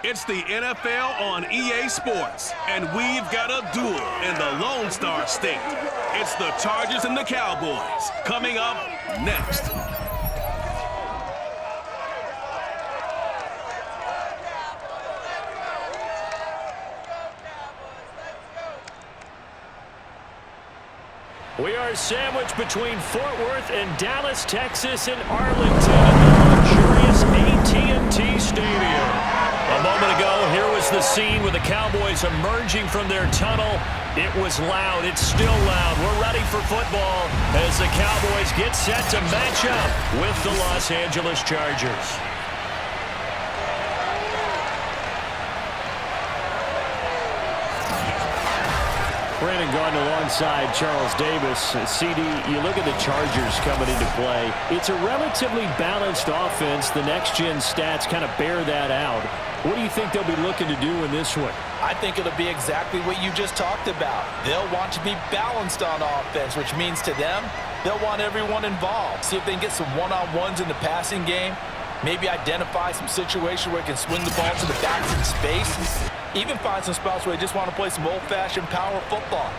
It's the NFL on EA Sports, and we've got a duel in the Lone Star State. It's the Chargers and the Cowboys, coming up next. We are sandwiched between Fort Worth and Dallas, Texas, and Arlington at the luxurious AT&T Stadium. A moment ago, here was the scene with the Cowboys emerging from their tunnel. It was loud. It's still loud. We're ready for football as the Cowboys get set to match up with the Los Angeles Chargers. Brandon Gaudin alongside Charles Davis. CD, you look at the Chargers coming into play. It's a relatively balanced offense. The next-gen stats kind of bear that out. What do you think they'll be looking to do in this one? I think it'll be exactly what you just talked about. They'll want to be balanced on offense, which means to them, they'll want everyone involved. See if they can get some one-on-ones in the passing game. Maybe identify some situation where they can swing the ball to the backs in space. Even find some spots where they just want to play some old-fashioned power football.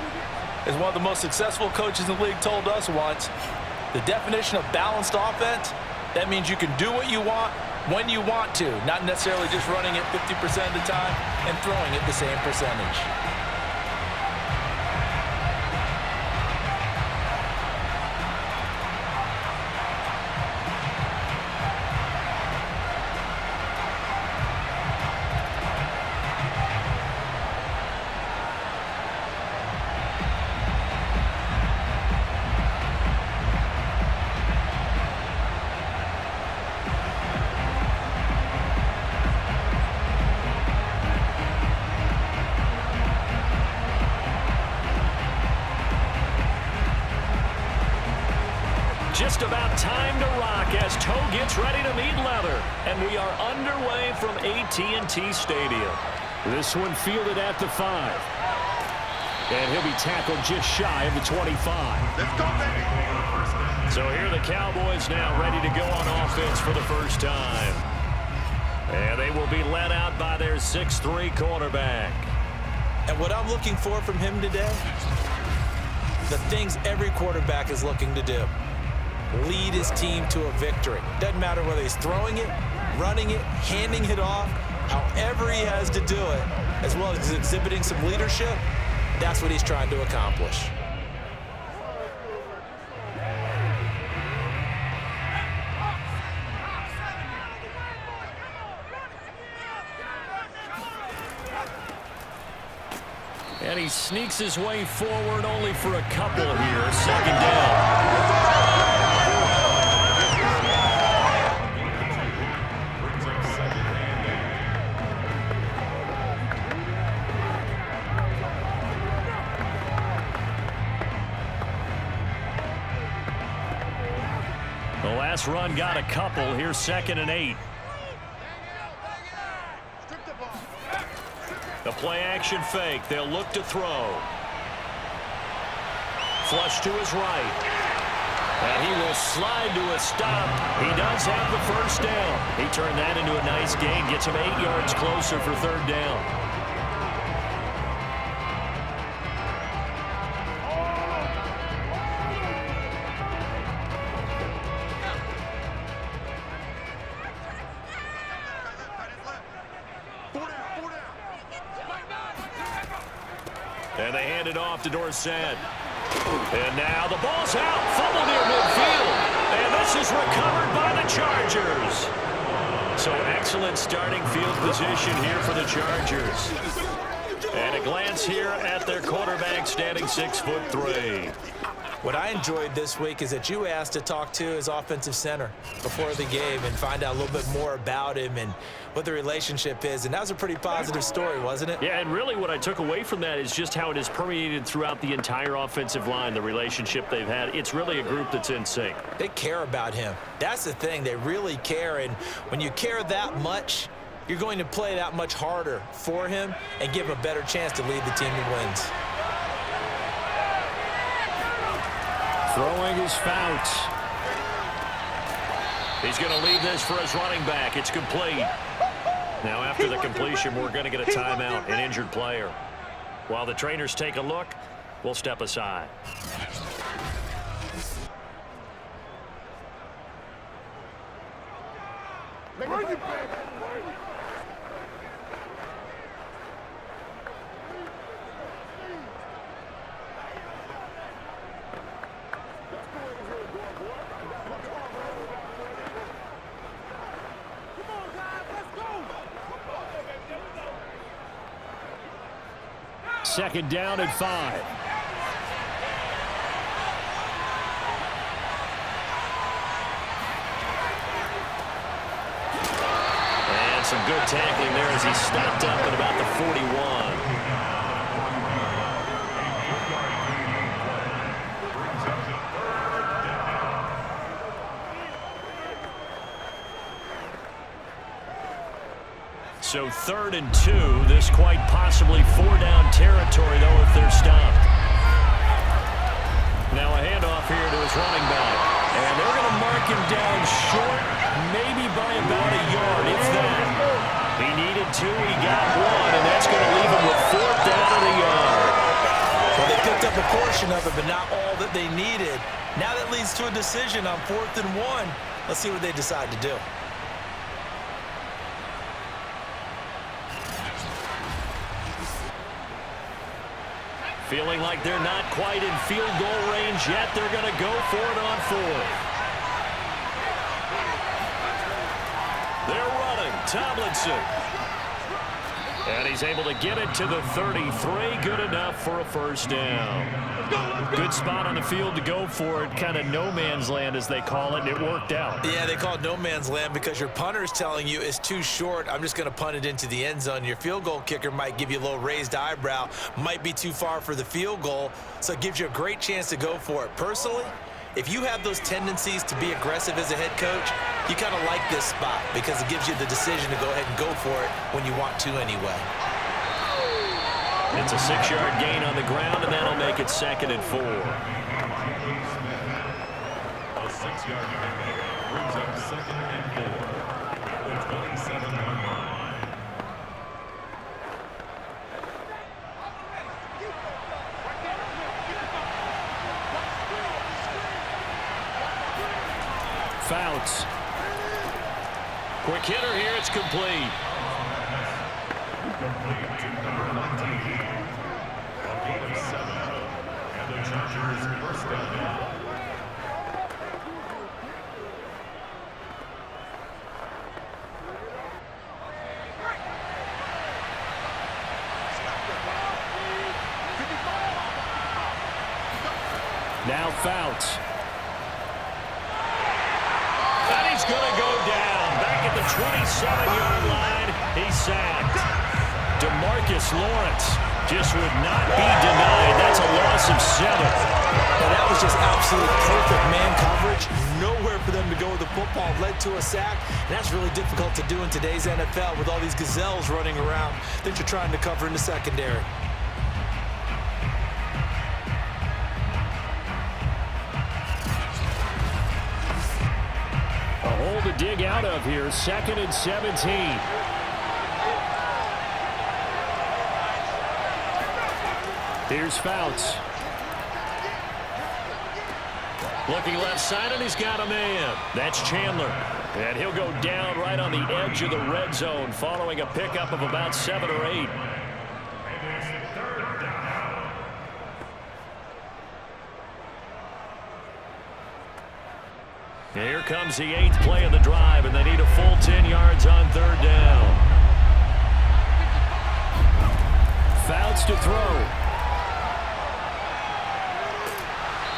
As one of the most successful coaches in the league told us once, the definition of balanced offense, that means you can do what you want when you want to, not necessarily just running it 50% of the time and throwing it the same percentage. Just about time to rock as Toe gets ready to meet leather. And we are underway from AT&T Stadium. This one fielded at the 5. And he'll be tackled just shy of the 25. Let's go, baby. So here are the Cowboys now ready to go on offense for the first time. And they will be led out by their 6'3" quarterback. And what I'm looking for from him today, the things every quarterback is looking to do. Lead his team to a victory. Doesn't matter whether he's throwing it, running it, handing it off, however he has to do it, as well as exhibiting some leadership, that's what he's trying to accomplish. And he sneaks his way forward only for a couple here. Second down. The last run got a couple. Here's 2nd and 8. The play-action fake. They'll look to throw. Flush to his right. And he will slide to a stop. He does have the first down. He turned that into a nice gain. Gets him 8 yards closer for 3rd down. And they hand it off to Dorsett. And now the ball's out. Fumble near midfield. And this is recovered by the Chargers. So excellent starting field position here for the Chargers. And a glance here at their quarterback standing 6'3". What I enjoyed this week is that you asked to talk to his offensive center before the game and find out a little bit more about him and what the relationship is. And that was a pretty positive story, wasn't it? Yeah, and really what I took away from that is just how it has permeated throughout the entire offensive line, the relationship they've had. It's really a group that's in sync. They care about him. That's the thing. They really care. And when you care that much, you're going to play that much harder for him and give him a better chance to lead the team to wins. Throwing is Fouts. He's going to lead this for his running back. It's complete. Now after the completion, we're going to get a timeout, an injured player. While the trainers take a look, we'll step aside. Second down and 5. And some good tackling there as he stopped up at about the 41. So 3rd and 2, this quite possibly 4-down territory, though, if they're stopped. Now a handoff here to his running back. And they're going to mark him down short, maybe by about a yard, if that. He needed 2, he got 1, and that's going to leave him with 4th down and a yard. Well, they picked up a portion of it, but not all that they needed. Now that leads to a decision on 4th and 1. Let's see what they decide to do. Feeling like they're not quite in field goal range yet. They're going to go for it on 4th. They're running. Tomlinson. And he's able to get it to the 33. Good enough for a 1st down. Good spot on the field to go for it. Kind of no man's land, as they call it, and it worked out. Yeah, they call it no man's land because your punter's telling you it's too short. I'm just going to punt it into the end zone. Your field goal kicker might give you a little raised eyebrow. Might be too far for the field goal, so it gives you a great chance to go for it. Personally, if you have those tendencies to be aggressive as a head coach, you kind of like this spot because it gives you the decision to go ahead and go for it when you want to anyway. It's a 6-yard gain on the ground, and that'll make it 2nd and 4. A 6-yard gain brings up 2nd and 4. The 27-yard line. Fouts. Quick hitter here. It's complete. Complete to number 19. A gain of 7. And the Chargers' 1st down. Now Fouts. And he's going to go down. Back at the 27-yard line. He's sacked. DeMarcus Lawrence just would not be denied. That's a loss of 7. And that was just absolute perfect man coverage. Nowhere for them to go with the football. Led to a sack. And that's really difficult to do in today's NFL with all these gazelles running around that you're trying to cover in the secondary. A hole to dig out of here. 2nd and 17. Here's Fouts. Looking left side, and he's got a man. That's Chandler. And he'll go down right on the edge of the red zone following a pickup of about 7 or 8. Here comes the 8th play of the drive, and they need a full 10 yards on 3rd down. Fouts to throw.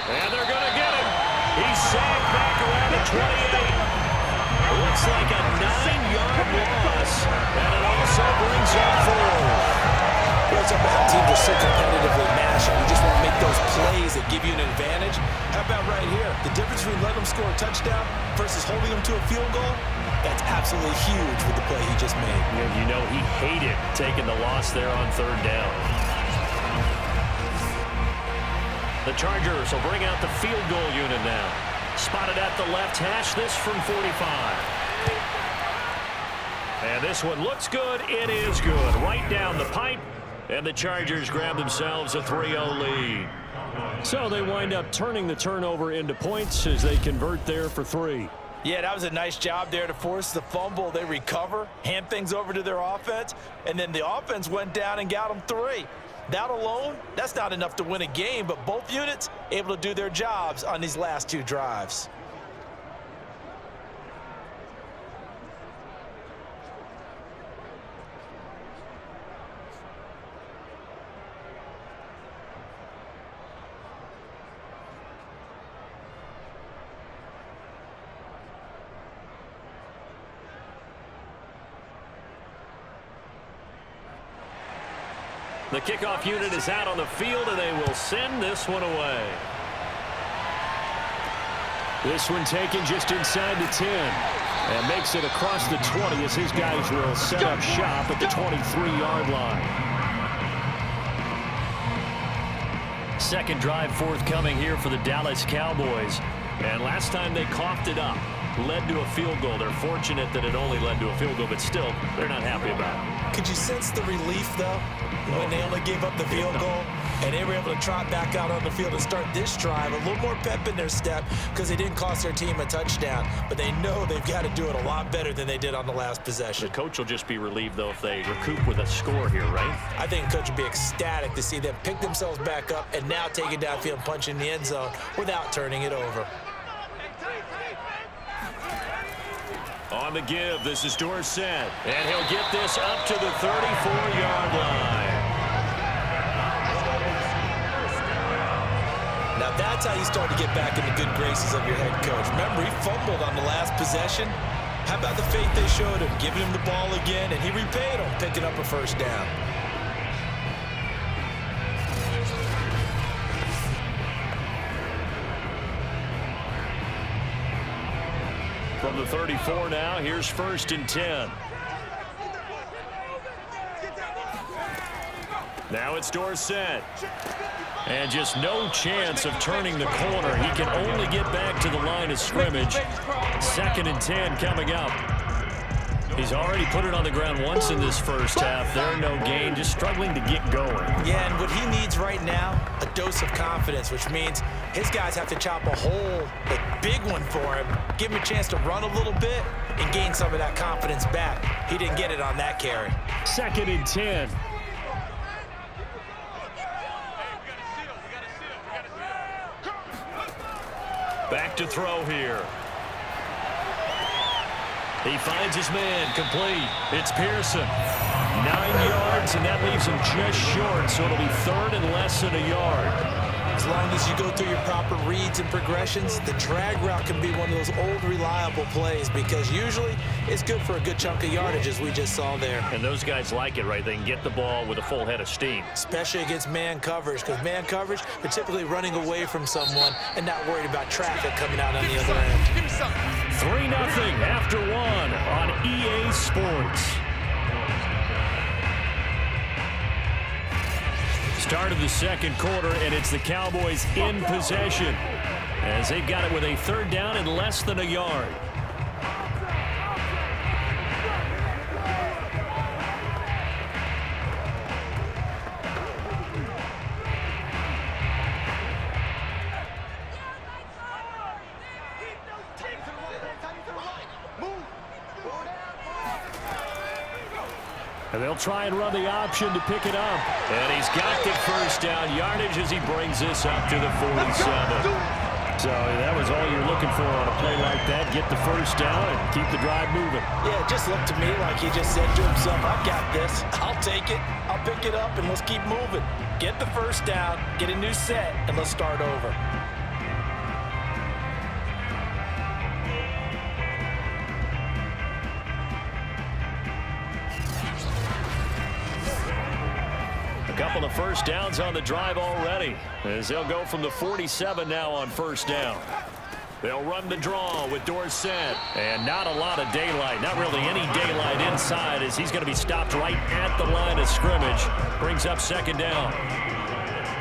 And they're going to get him. He's sacked back around the 28. Looks like a 9-yard loss, and it also brings up 4. Well, some bad teams are so competitively matched, and you just want to make those plays that give you an advantage. How about right here? The difference between letting them score a touchdown versus holding them to a field goal, that's absolutely huge with the play he just made. You know he hated taking the loss there on 3rd down. The Chargers will bring out the field goal unit now. Spotted at the left hash, this from 45. And this one looks good. It is good. Right down the pipe. And the Chargers grab themselves a 3-0 lead. So they wind up turning the turnover into points as they convert there for 3. Yeah, that was a nice job there to force the fumble. They recover, hand things over to their offense, and then the offense went down and got them 3. That alone, that's not enough to win a game, but both units able to do their jobs on these last 2 drives. The kickoff unit is out on the field, and they will send this one away. This one taken just inside the 10. And makes it across the 20 as his guys will set up shop at the 23-yard line. Second drive forthcoming here for the Dallas Cowboys. And last time they coughed it up, led to a field goal. They're fortunate that it only led to a field goal, but still, they're not happy about it. Could you sense the relief, though, when they only gave up the field goal and they were able to trot back out on the field and start this drive? A little more pep in their step because they didn't cost their team a touchdown, but they know they've got to do it a lot better than they did on the last possession. The coach will just be relieved, though, if they recoup with a score here, right? I think the coach will be ecstatic to see them pick themselves back up and now take it downfield and punch in the end zone without turning it over. On the give, this is Dorsett, and he'll get this up to the 34-yard line. Now that's how you start to get back in the good graces of your head coach. Remember, he fumbled on the last possession. How about the faith they showed him, giving him the ball again, and he repaid him, picking up a first down. From the 34 now, here's 1st and 10. Now it's Dorsett. And just no chance of turning the corner. He can only get back to the line of scrimmage. 2nd and 10 coming up. He's already put it on the ground once in this first half. They're no gain, just struggling to get going. Yeah, and what he needs right now, a dose of confidence, which means his guys have to chop a hole, a big one for him, give him a chance to run a little bit and gain some of that confidence back. He didn't get it on that carry. 2nd and 10. Back to throw here. He finds his man, complete. It's Pearson. 9 yards, and that leaves him just short, so it'll be 3rd and less than a yard. As long as you go through your proper reads and progressions, the drag route can be one of those old reliable plays because usually it's good for a good chunk of yardage, as we just saw there. And those guys like it, right? They can get the ball with a full head of steam. Especially against man coverage, because man coverage, they're typically running away from someone and not worried about traffic coming out on the other end. 3-0 after 1 on EA Sports. Start of the second quarter, and it's the Cowboys in possession as they've got it with a 3rd down and less than a yard. And they'll try and run the option to pick it up. And he's got the first down yardage as he brings this up to the 47. So that was all you're looking for on a play like that. Get the first down and keep the drive moving. Yeah, it just looked to me like he just said to himself, I got this. I'll take it. I'll pick it up, and let's keep moving. Get the first down, get a new set, and let's start over. Couple of first downs on the drive already as they'll go from the 47 now on 1st down. They'll run the draw with Dorsett, and not a lot of daylight, not really any daylight inside as he's going to be stopped right at the line of scrimmage. Brings up 2nd down.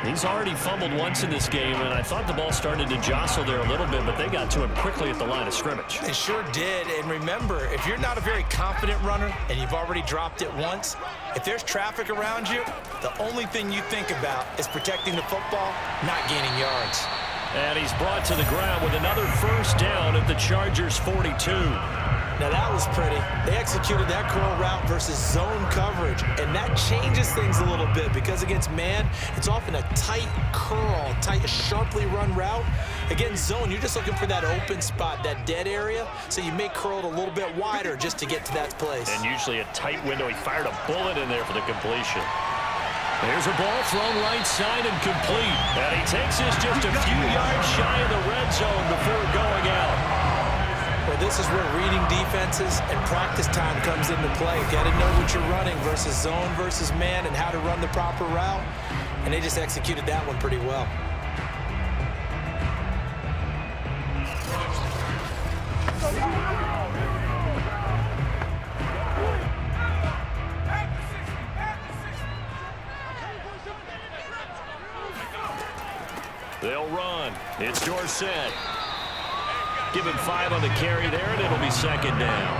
He's already fumbled once in this game, and I thought the ball started to jostle there a little bit, but they got to him quickly at the line of scrimmage. They sure did, and remember, if you're not a very confident runner and you've already dropped it once, if there's traffic around you, the only thing you think about is protecting the football, not gaining yards. And he's brought to the ground with another first down at the Chargers' 42. Now that was pretty. They executed that curl route versus zone coverage, and that changes things a little bit because against man, it's often a tight curl, tight, sharply run route. Against zone, you're just looking for that open spot, that dead area, so you may curl it a little bit wider just to get to that place. And usually a tight window. He fired a bullet in there for the completion. There's a ball thrown right side and complete. And he takes this just a few yards shy of the red zone before going out. Well, this is where reading defenses and practice time comes into play. Got to know what you're running versus zone versus man and how to run the proper route. And they just executed that one pretty well. They'll run. It's Dorsett. Give him 5 on the carry there, and it'll be second down.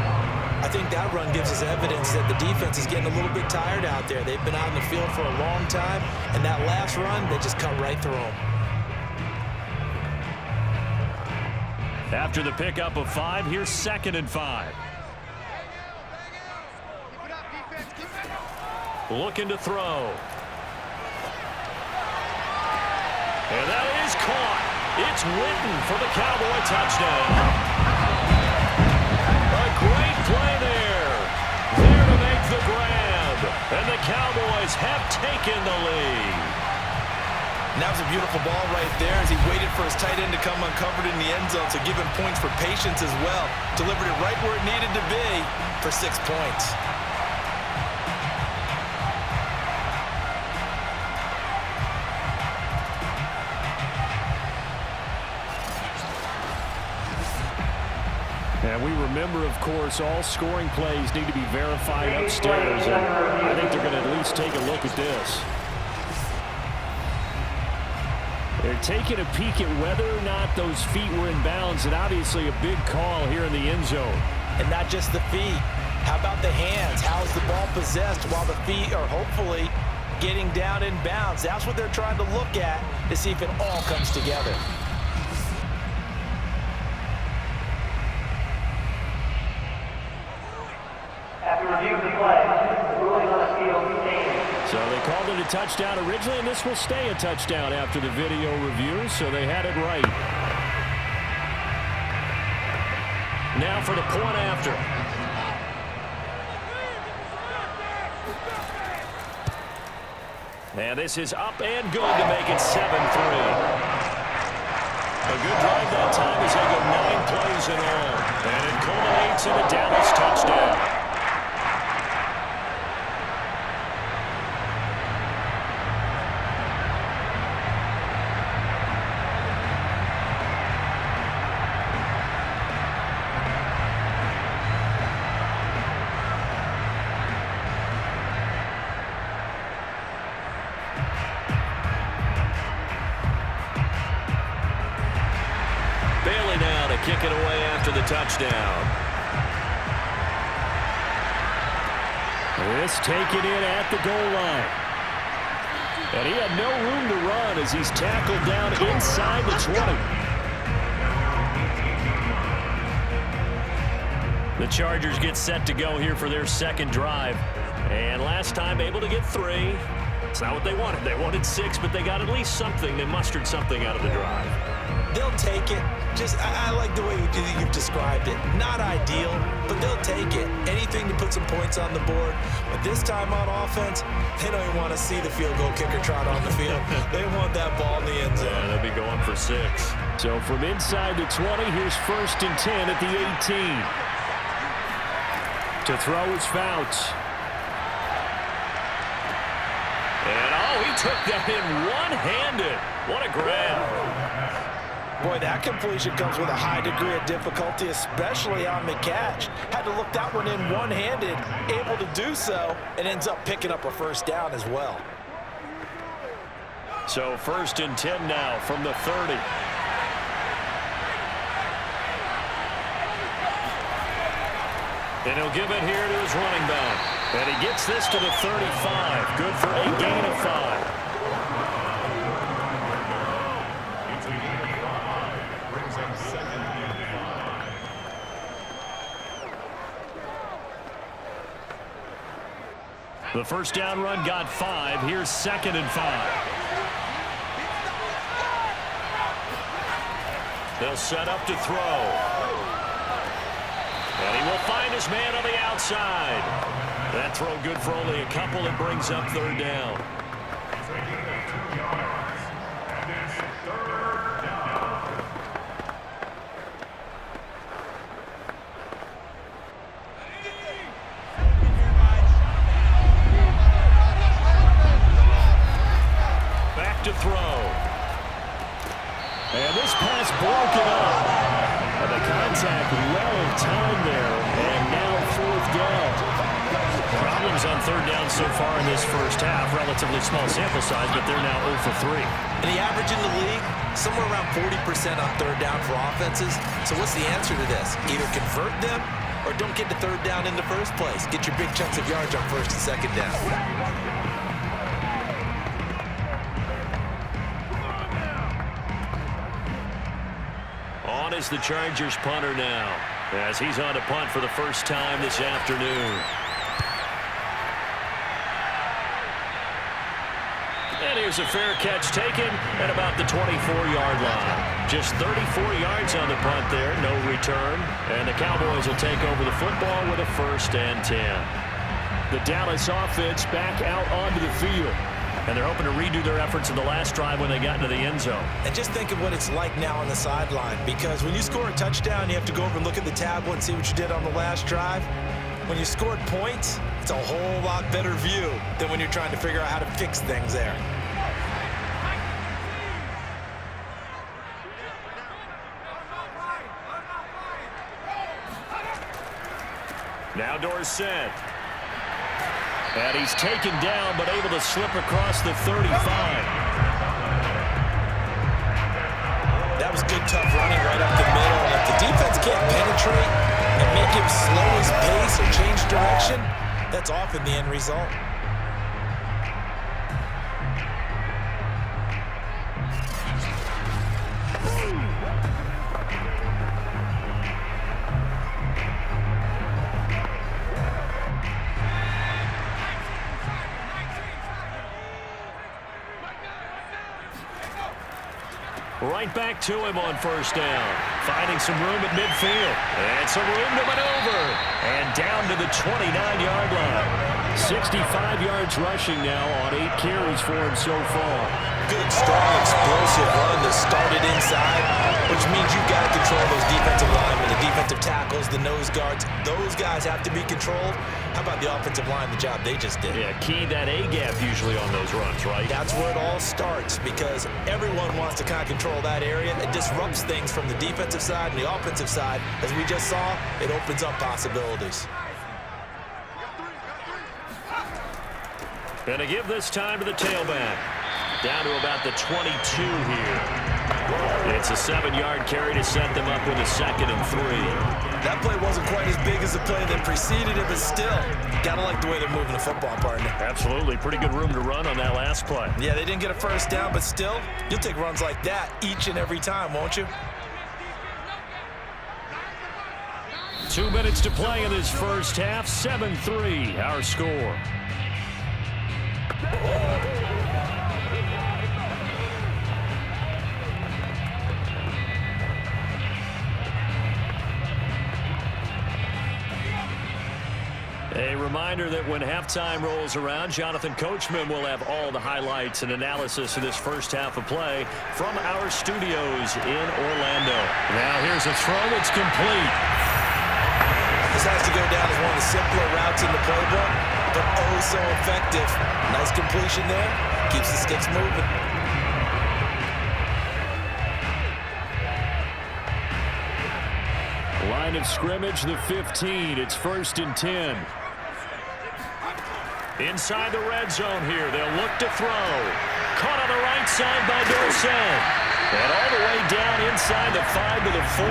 I think that run gives us evidence that the defense is getting a little bit tired out there. They've been out in the field for a long time, and that last run, they just cut right through them. After the pickup of 5, here's 2nd and 5. Looking to throw. And that is caught. It's Witten for the Cowboy touchdown. A great play there. There to make the grab. And the Cowboys have taken the lead. And that was a beautiful ball right there as he waited for his tight end to come uncovered in the end zone, so give him points for patience as well. Delivered it right where it needed to be for 6 points. And we remember, of course, all scoring plays need to be verified upstairs, and I think they're going to at least take a look at this. They're taking a peek at whether or not those feet were in bounds, and obviously a big call here in the end zone. And not just the feet. How about the hands? How is the ball possessed while the feet are hopefully getting down in bounds? That's what they're trying to look at to see if it all comes together. So they called it a touchdown originally, and this will stay a touchdown after the video review, so they had it right. Now for the point after. And this is up and good to make it 7-3. A good drive that time as they go 9 plays in all. And it culminates in a Dallas touchdown. Kick it away after the touchdown. This taken in at the goal line. And he had no room to run as he's tackled down inside the 20. The Chargers get set to go here for their second drive. And last time able to get 3. It's not what they wanted. They wanted 6, but they got at least something. They mustered something out of the drive. They'll take it. I like the way you've described it. Not ideal, but they'll take it. Anything to put some points on the board. But this time on offense, they don't even want to see the field goal kicker trot on the field. They want that ball in the end zone. Yeah, they'll be going for 6. So from inside the 20, here's 1st and 10 at the 18. To throw is Fouts. And he took that in one-handed. What a grab. Boy, that completion comes with a high degree of difficulty, especially on the catch. Had to look that one in one-handed, able to do so, and ends up picking up a first down as well. So 1st and 10 now from the 30. And he'll give it here to his running back. And he gets this to the 35. Good for a gain of 5. It's a gain of 5. Brings up 2nd and 5. The first down run got 5. Here's 2nd and 5. They'll set up to throw. And he will find his man on the outside. That throw good for only a couple. It brings up 3rd down. It's a gain of 2 yards. And it's 3rd down. Back to throw. And this pass broken up. And the contact well timed there. And now 4th down. Problems on 3rd down so far in this first half. Relatively small sample size, but they're now 0 for 3. And the average in the league, somewhere around 40% on 3rd down for offenses. So what's the answer to this? Either convert them or don't get to 3rd down in the first place. Get your big chunks of yards on 1st and 2nd down. On is the Chargers punter now, as he's on to punt for the first time this afternoon. And here's a fair catch taken at about the 24-yard line. Just 34 yards on the punt there, no return. And the Cowboys will take over the football with a 1st and 10. The Dallas offense back out onto the field. And they're hoping to redo their efforts in the last drive when they got into the end zone. And just think of what it's like now on the sideline, because when you score a touchdown, you have to go over and look at the tablet and see what you did on the last drive. When you scored points, it's a whole lot better view than when you're trying to figure out how to fix things there. Now Dorsett. And he's taken down, but able to slip across the 35. That was good, tough running right up the middle. And if the defense can't penetrate and make him slow his pace or change direction, that's often the end result. Right back to him on 1st down. Finding some room at midfield. And some room to maneuver. And down to the 29-yard line. 65 yards rushing now on 8 carries for him so far. Good, strong, explosive run that started inside, which means you've got to control those defensive linemen, the defensive tackles, the nose guards. Those guys have to be controlled. How about the offensive line, the job they just did? Yeah, key that A-gap usually on those runs, right? That's where it all starts, because everyone wants to kind of control that area. It disrupts things from the defensive side and the offensive side. As we just saw, it opens up possibilities. Gonna give this time to the tailback. Down to about the 22 here. It's a 7-yard carry to set them up with a 2nd and 3. That play wasn't quite as big as the play that preceded it, but still, gotta like the way they're moving the football, partner. Absolutely. Pretty good room to run on that last play. Yeah, they didn't get a 1st down, but still, you'll take runs like that each and every time, won't you? 2 minutes to play in this first half. 7-3, our score. A reminder that when halftime rolls around, Jonathan Coachman will have all the highlights and analysis of this first half of play from our studios in Orlando. Now here's a throw that's complete. This has to go down as one of the simpler routes in the playbook, but oh so effective. Nice completion there. Keeps the sticks moving. Line of scrimmage, the 15. It's 1st and 10. Inside the red zone here. They'll look to throw. Caught on the right side by Dorsett. And all the way down inside the 5 to the 4.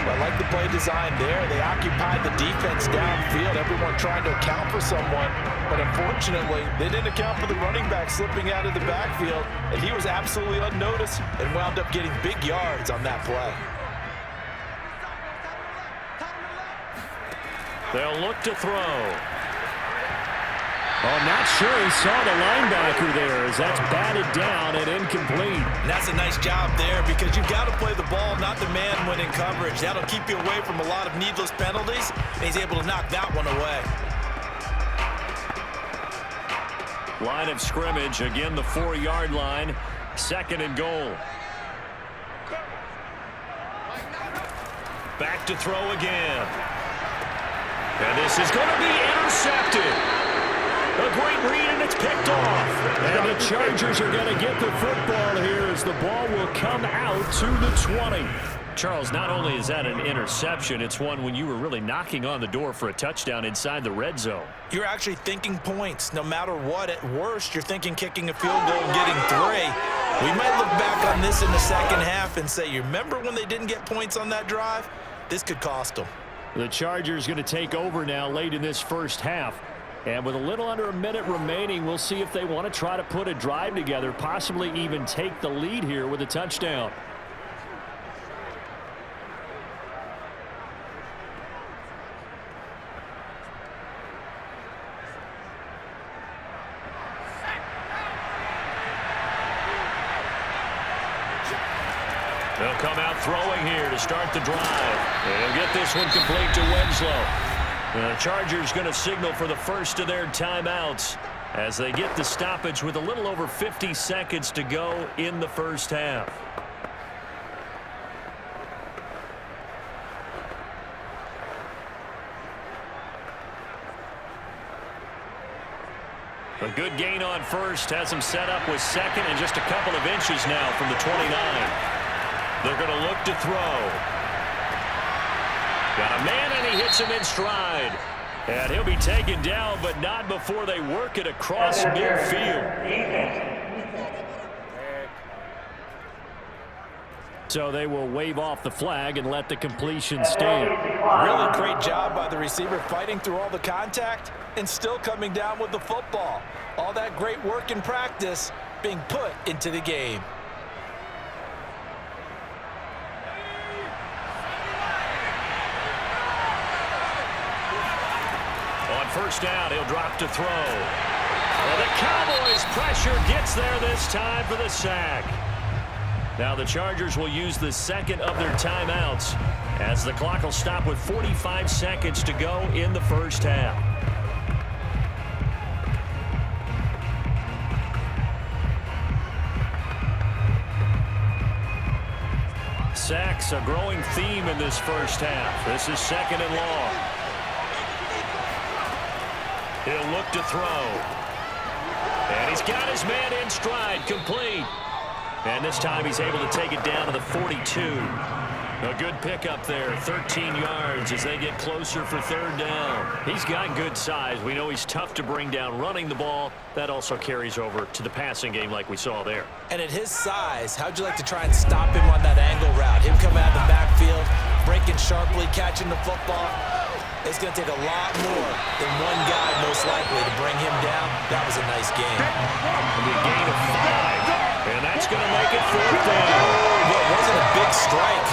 I like the play design there. They occupied the defense downfield, everyone trying to account for someone. But unfortunately, they didn't account for the running back slipping out of the backfield, and he was absolutely unnoticed and wound up getting big yards on that play. They'll look to throw. Oh, not sure he saw the linebacker there as that's batted down and incomplete. And that's a nice job there because you've got to play the ball, not the man when in coverage. That'll keep you away from a lot of needless penalties, and he's able to knock that one away. Line of scrimmage, again the 4-yard line, 2nd and goal. Back to throw again. And this is going to be intercepted. A great read, and it's picked off. And the Chargers are going to get the football here as the ball will come out to the 20. Charles, not only is that an interception, it's one when you were really knocking on the door for a touchdown inside the red zone. You're actually thinking points. No matter what, at worst, you're thinking kicking a field goal and getting 3. We might look back on this in the second half and say, you remember when they didn't get points on that drive? This could cost them. The Chargers going to take over now late in this first half. And with a little under a minute remaining, we'll see if they want to try to put a drive together, possibly even take the lead here with a touchdown. They'll come out throwing here to start the drive. They'll get this one complete to Winslow. The Chargers going to signal for the first of their timeouts as they get the stoppage with a little over 50 seconds to go in the first half. A good gain on first has him set up with 2nd and just a couple of inches now from the 29. They're going to look to throw. Got a man, and he hits him in stride. And he'll be taken down, but not before they work it across midfield. So they will wave off the flag and let the completion stand. Really great job by the receiver fighting through all the contact and still coming down with the football. All that great work in practice being put into the game. First down, he'll drop to throw. Well, the Cowboys pressure gets there this time for the sack. Now the Chargers will use the 2nd of their timeouts as the clock will stop with 45 seconds to go in the first half. Sacks, a growing theme in this first half. This is 2nd and long. He'll look to throw. And he's got his man in stride, complete. And this time he's able to take it down to the 42. A good pickup there, 13 yards as they get closer for 3rd down. He's got good size. We know he's tough to bring down running the ball. That also carries over to the passing game like we saw there. And at his size, how'd you like to try and stop him on that angle route? Him coming out of the backfield, breaking sharply, catching the football. It's going to take a lot more than one guy most likely to bring him down. That was a nice game. A gain of 5. And that's going to make it 4th down. Well, it wasn't a big strike,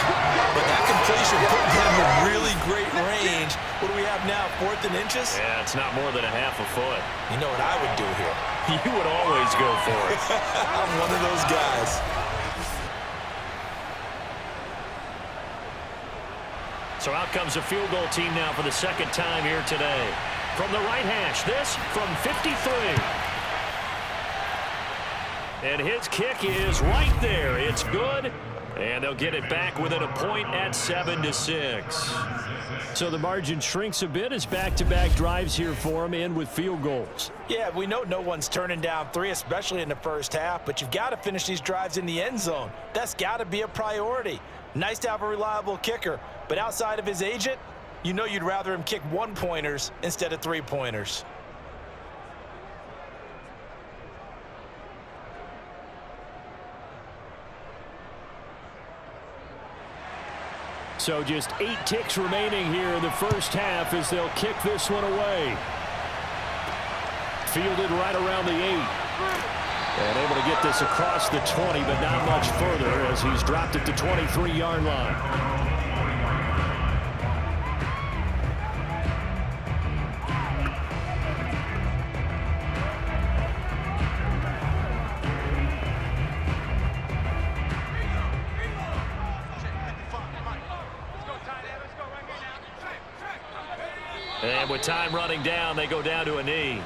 but that completion put him in really great range. What do we have now, 4th and inches? Yeah, it's not more than a half a foot. You know what I would do here? You would always go for it. I'm one of those guys. So out comes a field goal team now for the 2nd time here today. From the right hash, this from 53. And his kick is right there. It's good. And they'll get it back within a point at 7-6. So the margin shrinks a bit as back-to-back drives here for him, and with field goals. Yeah, we know no one's turning down 3, especially in the first half, but you've got to finish these drives in the end zone. That's got to be a priority. Nice to have a reliable kicker, but outside of his agent, you know you'd rather him kick 1-pointers instead of 3-pointers. So just 8 ticks remaining here in the first half as they'll kick this one away. Fielded right around the 8. And able to get this across the 20, but not much further as he's dropped it to 23-yard line. And with time running down, they go down to a knee.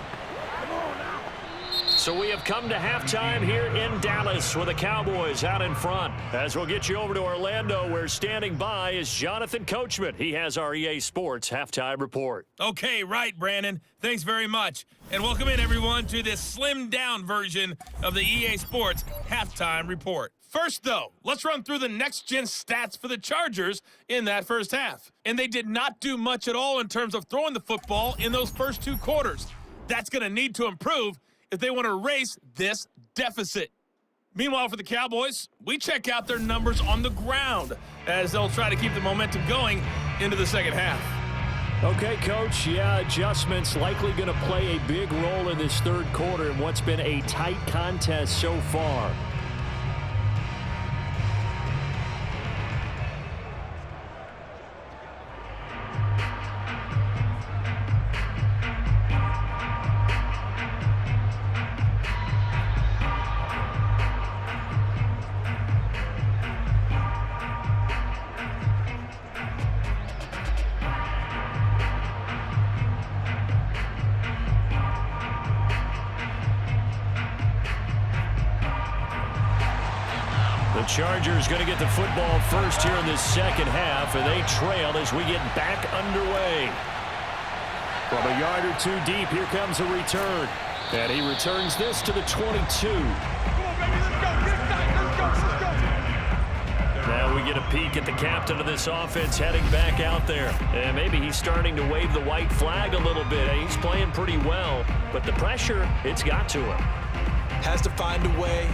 So we have come to halftime here in Dallas with the Cowboys out in front. As we'll get you over to Orlando, where standing by is Jonathan Coachman. He has our EA Sports halftime report. Okay, right, Brandon. Thanks very much. And welcome in, everyone, to this slimmed-down version of the EA Sports halftime report. First, though, let's run through the next-gen stats for the Chargers in that first half. And they did not do much at all in terms of throwing the football in those first 2 quarters. That's going to need to improve if they want to erase this deficit. Meanwhile, for the Cowboys, we check out their numbers on the ground as they'll try to keep the momentum going into the second half. Okay, Coach, yeah, adjustments likely going to play a big role in this third quarter in what's been a tight contest so far. The Chargers going to get the football first here in this second half, and they trail as we get back underway. From a yard or 2 deep, here comes a return. And he returns this to the 22. Now we get a peek at the captain of this offense heading back out there. And maybe he's starting to wave the white flag a little bit. He's playing pretty well, but the pressure, it's got to him. Has to find a way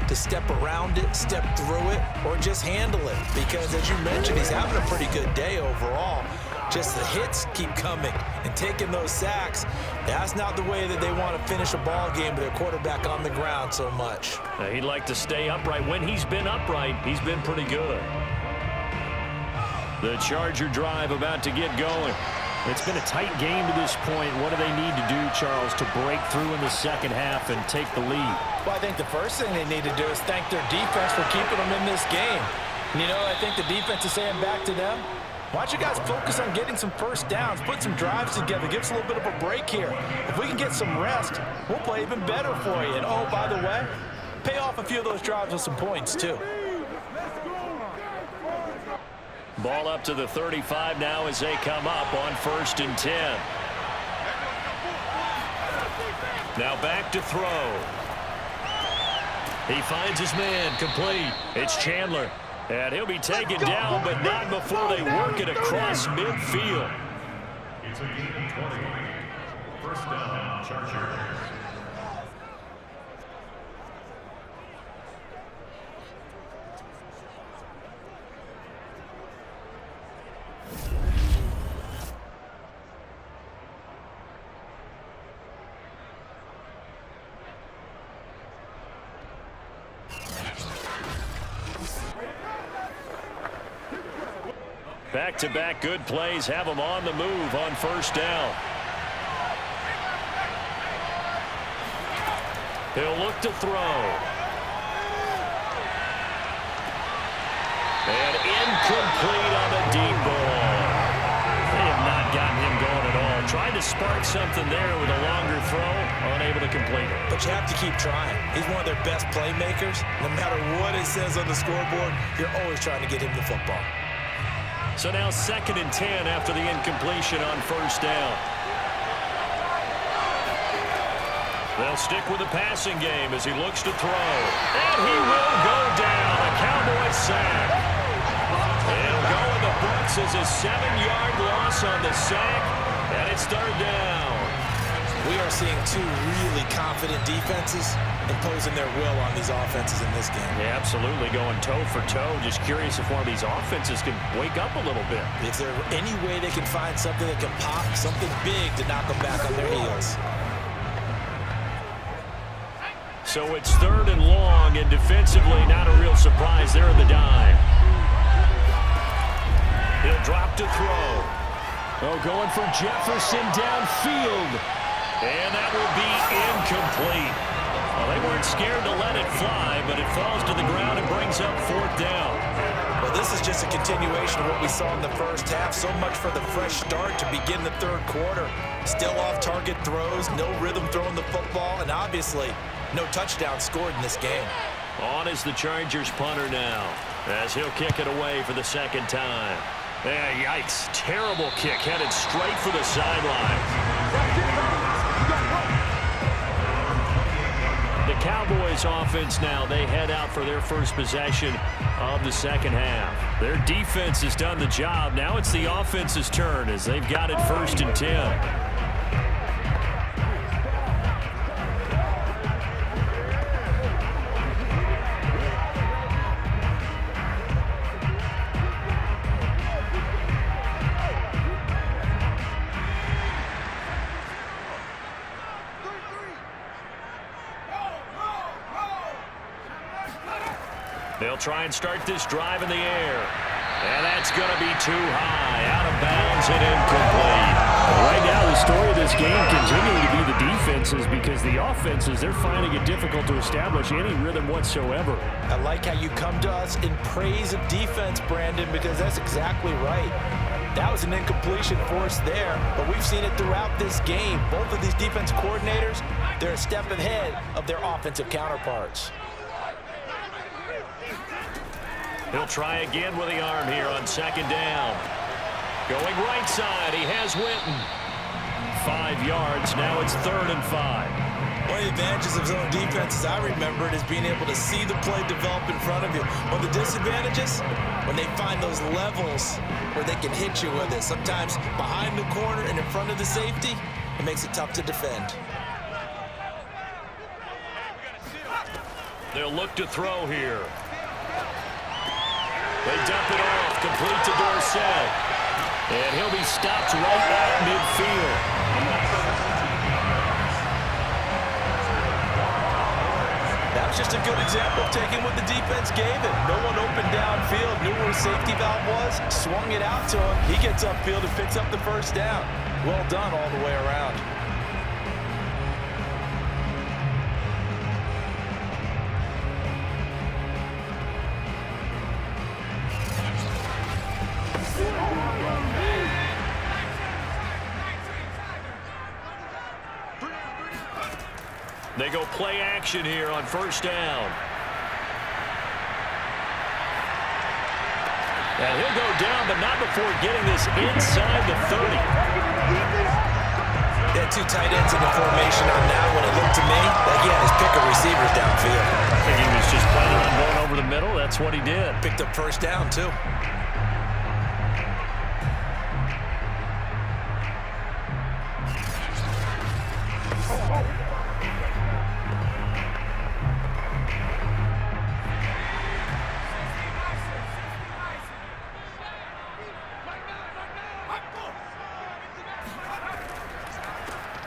to step around it, step through it, or just handle it. Because as you mentioned, he's having a pretty good day overall. Just the hits keep coming and taking those sacks. That's not the way that they want to finish a ball game with their quarterback on the ground so much. Now, he'd like to stay upright. When he's been upright, he's been pretty good. The Charger drive about to get going. It's been a tight game to this point. What do they need to do, Charles, to break through in the second half and take the lead? Well, I think the first thing they need to do is thank their defense for keeping them in this game. You know, I think the defense is saying back to them, why don't you guys focus on getting some first downs, put some drives together, give us a little bit of a break here. If we can get some rest, we'll play even better for you. And, oh, by the way, pay off a few of those drives with some points, too. Ball up to the 35 now as they come up on 1st and 10. Now back to throw. He finds his man complete. It's Chandler. And he'll be taken down, but not before they work it across midfield. It's a gain of 20. First down, Chargers. Back-to-back good plays have them on the move on 1st down. He'll look to throw. And incomplete on the deep ball. They have not gotten him going at all. Tried to spark something there with a longer throw, unable to complete it. But you have to keep trying. He's one of their best playmakers. No matter what it says on the scoreboard, you're always trying to get him the football. So now 2nd and 10 after the incompletion on 1st down. They'll stick with the passing game as he looks to throw. And he will go down. A Cowboys sack. It'll go in the books as a 7-yard loss on the sack. And it's 3rd down. We are seeing two really confident defenses imposing their will on these offenses in this game. Yeah, absolutely, going toe for toe. Just curious if one of these offenses can wake up a little bit. Is there any way they can find something that can pop, something big to knock them back on their heels? So it's 3rd and long, and defensively, not a real surprise there in the dime. He'll drop to throw. Oh, going for Jefferson downfield. And that will be incomplete. Well, they weren't scared to let it fly, but it falls to the ground and brings up 4th down. Well, this is just a continuation of what we saw in the first half. So much for the fresh start to begin the 3rd quarter. Still off-target throws, no rhythm throwing the football, and obviously no touchdown scored in this game. On is the Chargers punter now, as he'll kick it away for the 2nd time. Yeah, yikes. Terrible kick headed straight for the sideline. The Cowboys offense now, they head out for their first possession of the 2nd half. Their defense has done the job. Now it's the offense's turn as they've got it 1st and 10. They'll try and start this drive in the air. And that's going to be too high. Out of bounds and incomplete. Right now, the story of this game continuing to be the defenses, because the offenses, they're finding it difficult to establish any rhythm whatsoever. I like how you come to us in praise of defense, Brandon, because that's exactly right. That was an incompletion forced there, but we've seen it throughout this game. Both of these defense coordinators, they're a step ahead of their offensive counterparts. He'll try again with the arm here on 2nd down. Going right side, he has Winton. 5 yards, now it's 3rd and 5. One of the advantages of zone defense, as I remember it, is being able to see the play develop in front of you. One of the disadvantages, when they find those levels where they can hit you with it. Sometimes behind the corner and in front of the safety, it makes it tough to defend. They'll look to throw here. They dump it off, complete to Dorsett. And he'll be stopped right at midfield. That was just a good example of taking what the defense gave it. No one open downfield, knew where his safety valve was, swung it out to him. He gets upfield and picks up the 1st down. Well done all the way around. They go play action here on 1st down. And he'll go down, but not before getting this inside the 30. They had 2 tight ends in the formation on that one. It looked to me like he had his pick of receivers downfield. I think he was just planning on going over the middle. That's what he did. Picked up 1st down, too.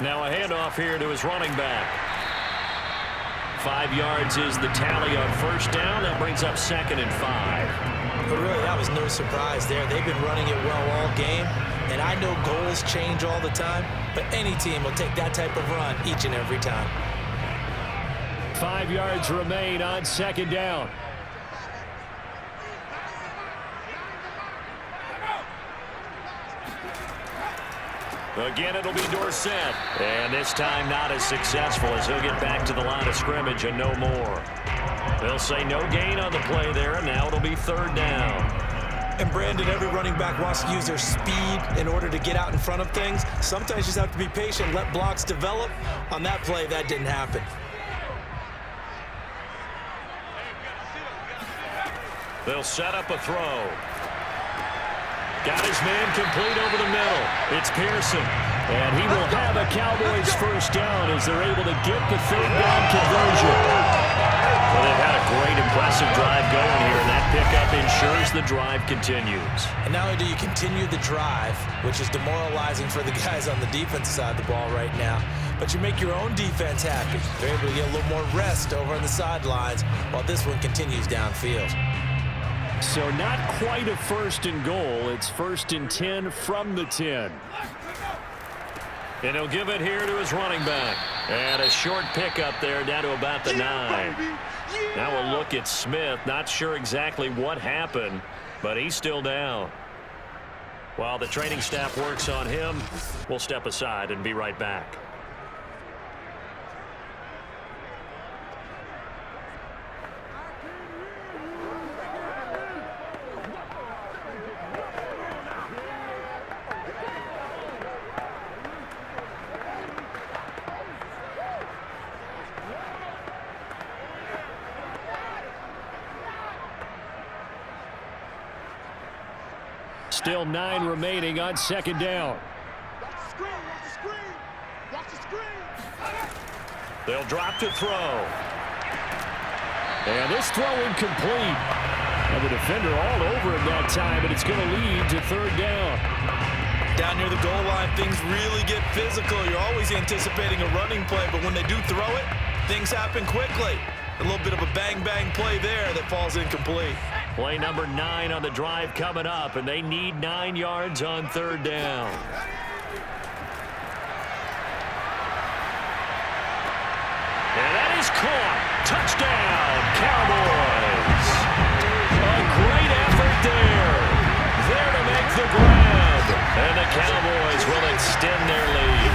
Now a handoff here to his running back. 5 yards is the tally on 1st down. That brings up 2nd and 5. But really, that was no surprise there. They've been running it well all game. And I know goals change all the time, but any team will take that type of run each and every time. 5 yards remain on 2nd down. Again, it'll be Dorsett. And this time not as successful as he'll get back to the line of scrimmage and no more. They'll say no gain on the play there, and now it'll be 3rd down. And Brandon, every running back wants to use their speed in order to get out in front of things. Sometimes you just have to be patient, let blocks develop. On that play, that didn't happen. They'll set up a throw. Got his man complete over the middle. It's Pearson. And he will have a Cowboys first down as they're able to get the third down conversion. Well, they've had a great, impressive drive going here, and that pickup ensures the drive continues. And not only do you continue the drive, which is demoralizing for the guys on the defensive side of the ball right now, but you make your own defense happy. They're able to get a little more rest over on the sidelines while this one continues downfield. So not quite a first and goal. It's 1st and 10 from the 10. And he'll give it here to his running back. And a short pickup there down to about the 9. Now we'll look at Smith. Not sure exactly what happened, but he's still down. While the training staff works on him, we'll step aside and be right back. Still 9 remaining on 2nd down. They'll drop to throw. And this throw incomplete. And the defender all over him that time, and it's going to lead to 3rd down. Down near the goal line, things really get physical. You're always anticipating a running play, but when they do throw it, things happen quickly. A little bit of a bang-bang play there that falls incomplete. Play number 9 on the drive coming up, and they need 9 yards on 3rd down. And that is caught. Touchdown, Cowboys. A great effort there. There to make the grab. And the Cowboys will extend their lead.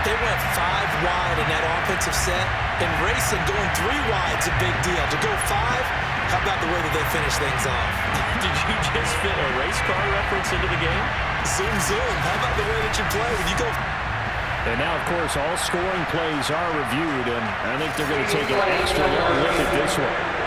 They went 5 wide in that offensive set, and racing going 3 wide is a big deal. To go 5, how about the way that they finish things off? Did you just fit a race car reference into the game? Zoom, zoom. How about the way that you play when you go? And now, of course, all scoring plays are reviewed, and I think they're going to take an extra long look at this one.